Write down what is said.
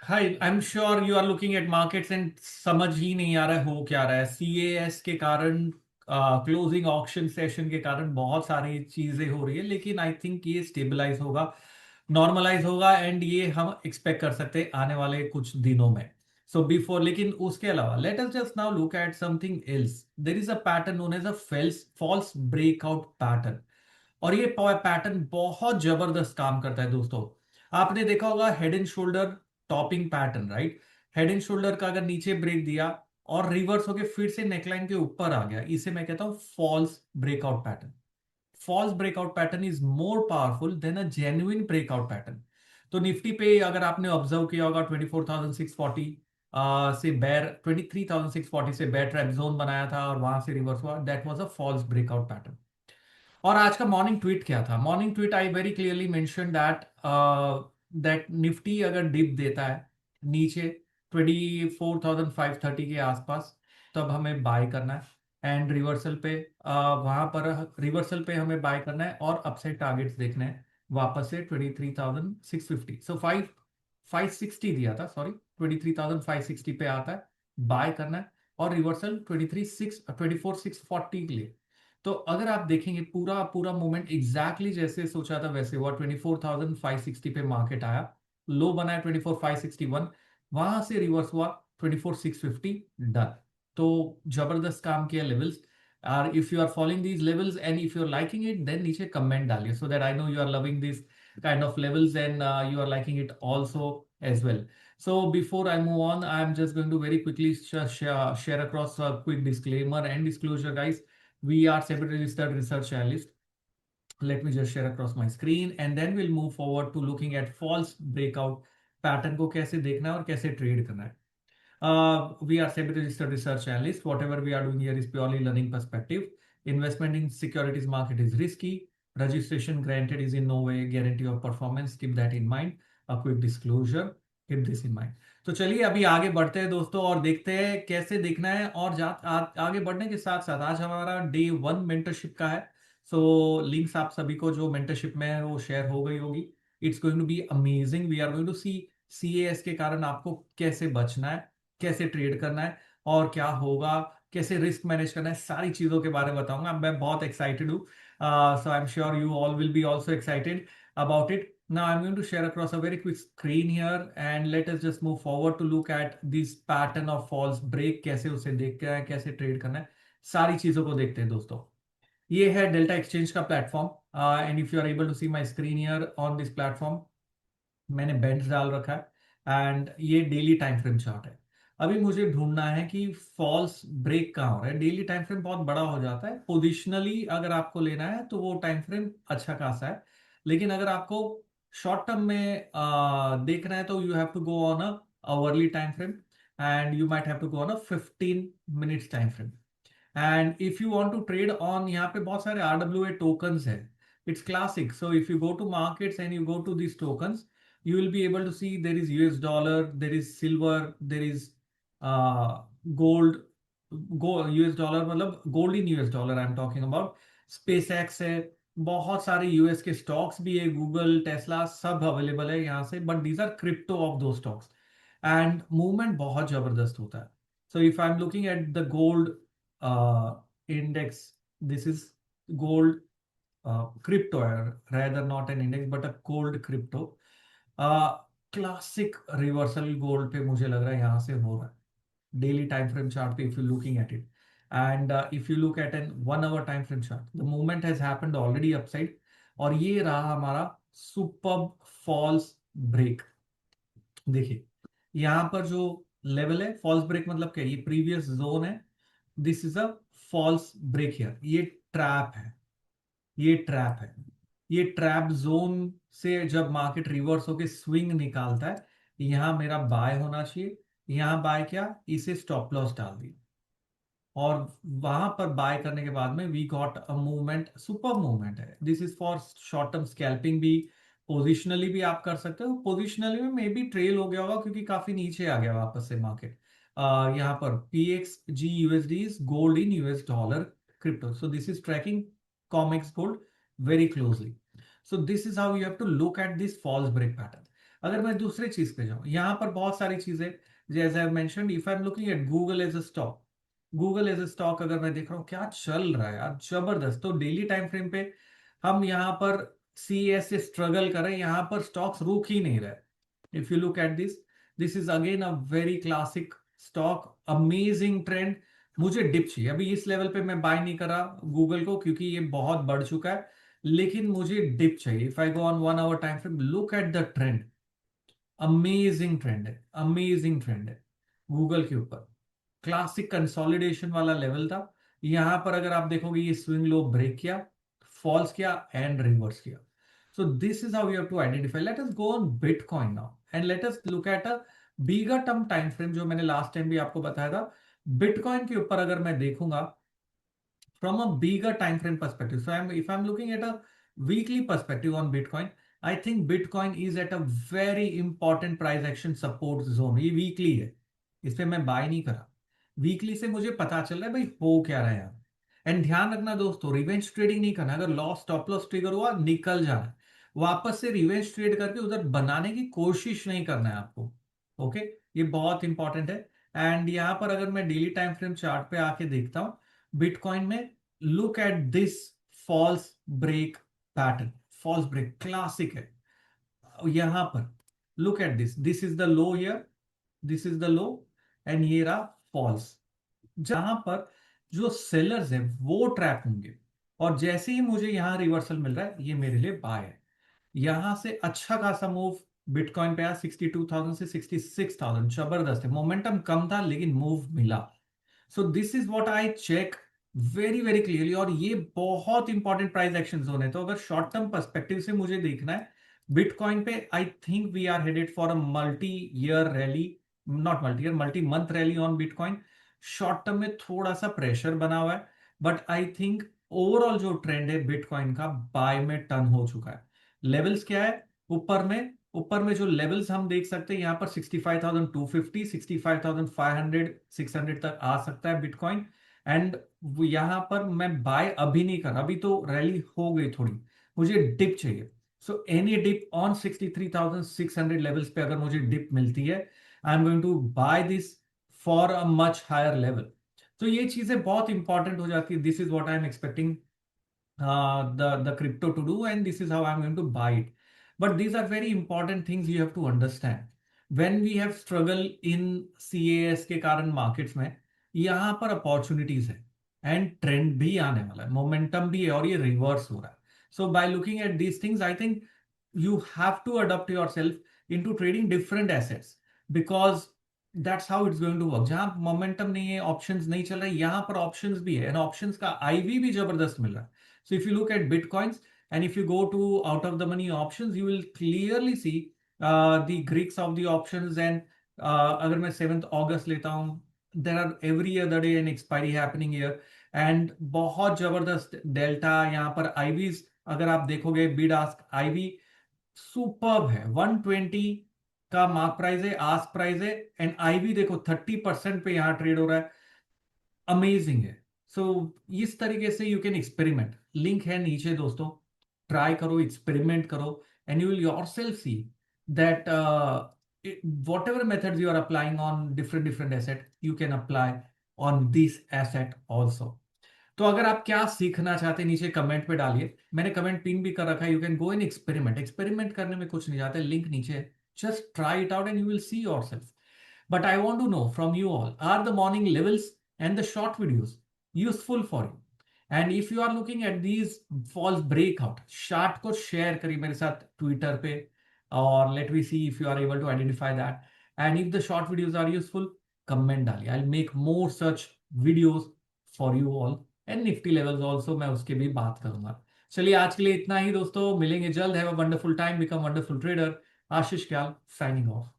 Hi, I am sure you are looking at markets and समझ ही नहीं आ रहा है हो क्या रहा है। सीएएस के कारण, क्लोजिंग ऑक्शन सेशन के कारण बहुत सारी चीजें हो रही है, लेकिन आई थिंक ये स्टेबलाइज होगा, नॉर्मलाइज होगा एंड ये हम एक्सपेक्ट कर सकते हैं आने वाले कुछ दिनों में। सो बिफोर, लेकिन उसके अलावा let us just now look at something else. There is a pattern known as a false breakout pattern, और ये पैटर्न बहुत जबरदस्त काम करता है दोस्तों। आपने देखा होगा head and shoulder topping pattern, right? Head and shoulder का अगर नीचे ब्रेक दिया और रिवर्स होके फिर से नेकलाइन के ऊपर आ गया, इसे मैं कहता हूं false breakout pattern. False breakout pattern is more powerful than a genuine breakout pattern. तो निफ्टी पे अगर आपने ऑब्जर्व किया होगा 24,640 से बेयर, 23,640 से बेयर ट्रैप जोन बनाया था और वहां से रिवर्स हुआ, that was a false breakout pattern. और आज का मॉर्निंग ट्वीट क्या था? Morning tweet I very clearly mention that that Nifty अगर डिप देता है नीचे 24,530 के आसपास, तब हमें बाय करना है। एंड रिवर्सल पे वहां पर रिवर्सल पे हमें बाय करना है और अपसाइड टारगेट्स देखने हैं वापस से 23,650। सो 560 दिया था, सॉरी, 23,560 पे आता है, बाय करना है। और रिवर्सल 24,640 के लिए। तो अगर आप देखेंगे पूरा पूरा मूवमेंट एग्जैक्टली जैसे सोचा था वैसे हुआ। 24,560 पे मार्केट आया, लो बनाया 24,561, वहां से रिवर्स हुआ 24,650, डन। तो जबरदस्त काम किया लेवल्स। और if you are following these levels and if you are liking it, then नीचे कमेंट डालिए so that I know you are loving this kind of levels and you are liking it also as well. So before I move on, I am just going to very quickly share across a quick disclaimer and disclosure, guys. We are separate registered research analyst. Let me just share across my screen and then we'll move forward to looking at false breakout pattern को कैसे देखना है और कैसे trade करना है। We are SEBI registered research analyst. Whatever we are doing here is purely learning perspective. Investment in securities market is risky. Registration granted is in no way guarantee of performance. Keep that in mind. A quick disclosure. Keep this in mind. तो चलिए अभी आगे बढ़ते हैं दोस्तों और देखते हैं कैसे देखना है। और आगे बढ़ने के साथ साथ आज हमारा डे 1 मेंटरशिप का है। सो लिंक्स आप सभी को जो मेंटरशिप में है वो शेयर हो गई होगी। It's going to be amazing. We are going to see CAS के कारण आपको कैसे बचना है, कैसे ट्रेड करना है और क्या होगा, कैसे रिस्क मैनेज करना है, सारी चीजों के बारे में बताऊंगा। मैं बहुत एक्साइटेड हूँ। So I am sure you all will be also excited about it. Now I'm going to share across a very quick screen here and let us just move forward to look at this pattern of false break, कैसे उसे देखना है, कैसे trade करना है, सारी चीजों को देखते हैं दोस्तों। ये है डेल्टा एक्सचेंज का platform and if you are able to see my screen here on this platform, मैंने बेंच डाल रखा है एंड ये डेली टाइम फ्रेम चार्ट है। अभी मुझे ढूंढना है कि फॉल्स ब्रेक कहाँ हो रहा है। डेली टाइम फ्रेम बहुत बड़ा हो जाता है, पोजिशनली अगर आपको लेना है तो वो टाइम फ्रेम अच्छा खासा है, लेकिन अगर आपको शॉर्ट टर्म में देखना है तो you have to go on a hourly time frame and you might have to go on a 15 minutes time frame. And if you want to trade on, यहाँ पे बहुत सारे आरडब्ल्यूए टोकन्स है। It's classic. So if you go to markets and you go to this tokens, you will be able to see there is US dollar, there is silver, there is gold, US dollar मतलब gold in US dollar I am talking about। SpaceX है, बहुत सारे US के stocks भी है, Google, Tesla, सब available है यहाँ से, but these are crypto of दो स्टॉक्स। एंड मूवमेंट बहुत जबरदस्त होता है। So if I am looking at the gold index, this is gold crypto, rather not an index but a gold crypto। Classic reversal gold पे मुझे लग रहा है यहाँ से हो रहा है डेली टाइम फ्रेम चार्ट पे। If you looking at it and if you look at an 1 hour time frame chart, the movement has happened already upside. और ये रहा हमारा सुपर्ब फॉल्स ब्रेक। देखिए यहाँ पर जो लेवल है, फॉल्स ब्रेक मतलब क्या, ये प्रीवियस जोन है, this is a false break here. ये ट्रैप है, ये ट्रैप है। ये ट्रैप जोन से जब मार्केट रिवर्स होके स्विंग निकालता है, यहां मेरा बाय होना चाहिए। यहां बाय किया, इसे स्टॉप लॉस डाल दी और वहां पर बाय करने के बाद में we got a movement, super movement है। This is for short term scalping भी, पोजिशनली भी आप कर सकते हो। पोजिशनली में मे बी ट्रेल हो गया होगा क्योंकि काफी नीचे आ गया वापस से मार्केट। यहाँ पर PXG USD is gold in US dollar crypto, so this is tracking COMEX gold very closely. So this is how you have to look at this false break pattern. अगर मैं दूसरी चीज पे जाऊं, यहाँ पर बहुत सारी चीजें, जैसे I mentioned, if I am looking at Google as a stock, Google as a stock अगर मैं देख रहा हूँ क्या चल रहा है यार, जबरदस्त। तो डेली टाइम फ्रेम पे हम यहाँ पर सीएस से स्ट्रगल कर रहे हैं, यहाँ पर स्टॉक्स रुक ही नहीं रहे। If you look at this, this is again a very classic stock, amazing trend. मुझे डिप चाहिए अभी इस लेवल पे, मैं बाय नहीं कर रहा गूगल को क्योंकि ये बहुत बढ़ चुका है, लेकिन मुझे डिप चाहिए। If I go on 1 hour time frame, look at the trend, amazing trend है, अमेजिंग ट्रेंड है गूगल के ऊपर। क्लासिक कंसोलिडेशन वाला लेवल था, यहां पर अगर आप देखोगे ये स्विंग लो ब्रेक किया, फॉल्स किया एंड रिवर्स किया। So this is how you have to identify. Let us go on bitcoin now and let us look at a bigger term time frame, जो मैंने लास्ट टाइम भी आपको बताया था। Bitcoin के ऊपर अगर मैं देखूंगा from a bigger time frame perspective. So if I'm looking at a weekly perspective on Bitcoin, I think Bitcoin is at a very important price action support zone. ये वीकली है, इस पे मैं बाय नहीं करा। वीकली से मुझे पता चल रहा है भाई हो क्या रहा है यहाँ। एंड ध्यान रखना दोस्तों, रिवेंज ट्रेडिंग नहीं करना। अगर लॉस, स्टॉप लॉस ट्रिगर हुआ, निकल जाना है, वापस से रिवेंज ट्रेड करके उधर बनाने की कोशिश नहीं करना है आपको। ओके, ये बहुत इंपॉर्टेंट है। एंड यहाँ पर अगर मैं डेली टाइम फ्रेम चार्ट पे आके देखता हूँ बिटकॉइन में, look at this false break pattern, false break classic है। यहां पर look at this, this is the low here, this is the low, and ये रहा फॉल्स। जहां पर जो सेलर्स है वो ट्रैप होंगे, और जैसे ही मुझे यहां रिवर्सल मिल रहा है, ये मेरे लिए बाय है। यहां से अच्छा खासा मूव बिटकॉइन पे आया, 62,000 से 66,000, जबरदस्त है। मोमेंटम कम था लेकिन मूव मिला। So this is what I check very very clearly, और ये बहुत इंपॉर्टेंट प्राइस एक्शन जोन है। तो अगर शॉर्ट टर्म पर्सपेक्टिव से मुझे देखना है बिटकॉइन पे, I think we are headed for a multi year rally, not multi year, multi month rally on bitcoin. Short term में थोड़ा सा प्रेशर बना हुआ है, बट आई थिंक ओवरऑल जो ट्रेंड है बिटकॉइन का, बाय में टर्न हो चुका है। लेवल्स क्या है ऊपर में जो लेवल्स हम देख सकते हैं, यहाँ पर 65,250, 65,500, 600 तक आ सकता है बिटकॉइन। एंड यहाँ पर मैं बाय अभी नहीं कर रहा, अभी तो रैली हो गई थोड़ी, मुझे डिप चाहिए। So any dip on 63,600 levels पे अगर मुझे डिप मिलती है, I am going to buy this for a much higher level. तो ये चीजें बहुत इंपॉर्टेंट हो जाती है। This is what I am expecting the crypto to do, and this is how I'm going to buy it. But these are very important things you have to understand when we have struggle in CAS के कारण markets में। यहाँ पर opportunities है and trend भी आने वाला है, मोमेंटम भी है, और ये रिवर्स हो रहा है। So by looking at these things, I think you have to adapt yourself into trading different assets, because that's how it's going to work। जहां मोमेंटम नहीं है, ऑप्शंस नहीं चल रहे, यहां पर ऑप्शंस भी है, एंड ऑप्शंस का आईवी भी जबरदस्त मिल रहा है। So if you look at Bitcoins and if you go to out of the money options, you will clearly see the Greeks of the options, and अगर मैं 7th August लेता हूँ, there are every other day an expiry happening here, and बहुत जबरदस्त delta यहाँ पर IVs अगर आप देखोगे, बिड आस्क आईवी सुपर्ब है। 120 का मार्क प्राइस है, आस्क प्राइस है, एंड आईवी देखो 30% पे यहाँ ट्रेड हो रहा है, अमेजिंग है। सो इस तरीके से यू कैन एक्सपेरिमेंट, लिंक है नीचे दोस्तों, ट्राई करो, एक्सपेरिमेंट करो, and you will yourself see that whatever methods you are applying on different different asset, you can apply on this asset also. तो अगर आप क्या सीखना चाहते हैं नीचे कमेंट पे डालिए, मैंने कमेंट पिन भी कर रखा है। You can go in experiment, experiment करने में कुछ नहीं जाता, लिंक नीचे है, just try it out and you will see yourself. But I want to know from you all, are the morning levels and the short videos useful for you? And if you are looking at these false breakout, chart को share करिए मेरे साथ Twitter पे, और let me see if you are able to identify that. And if the short videos are useful, comment डालिए, I'll make more such videos for you all, and nifty levels also मैं उसके भी बात करूंगा। चलिए आज के लिए इतना ही दोस्तों, मिलेंगे जल्द। Have a wonderful time, become wonderful trader. Ashish Kyal signing of.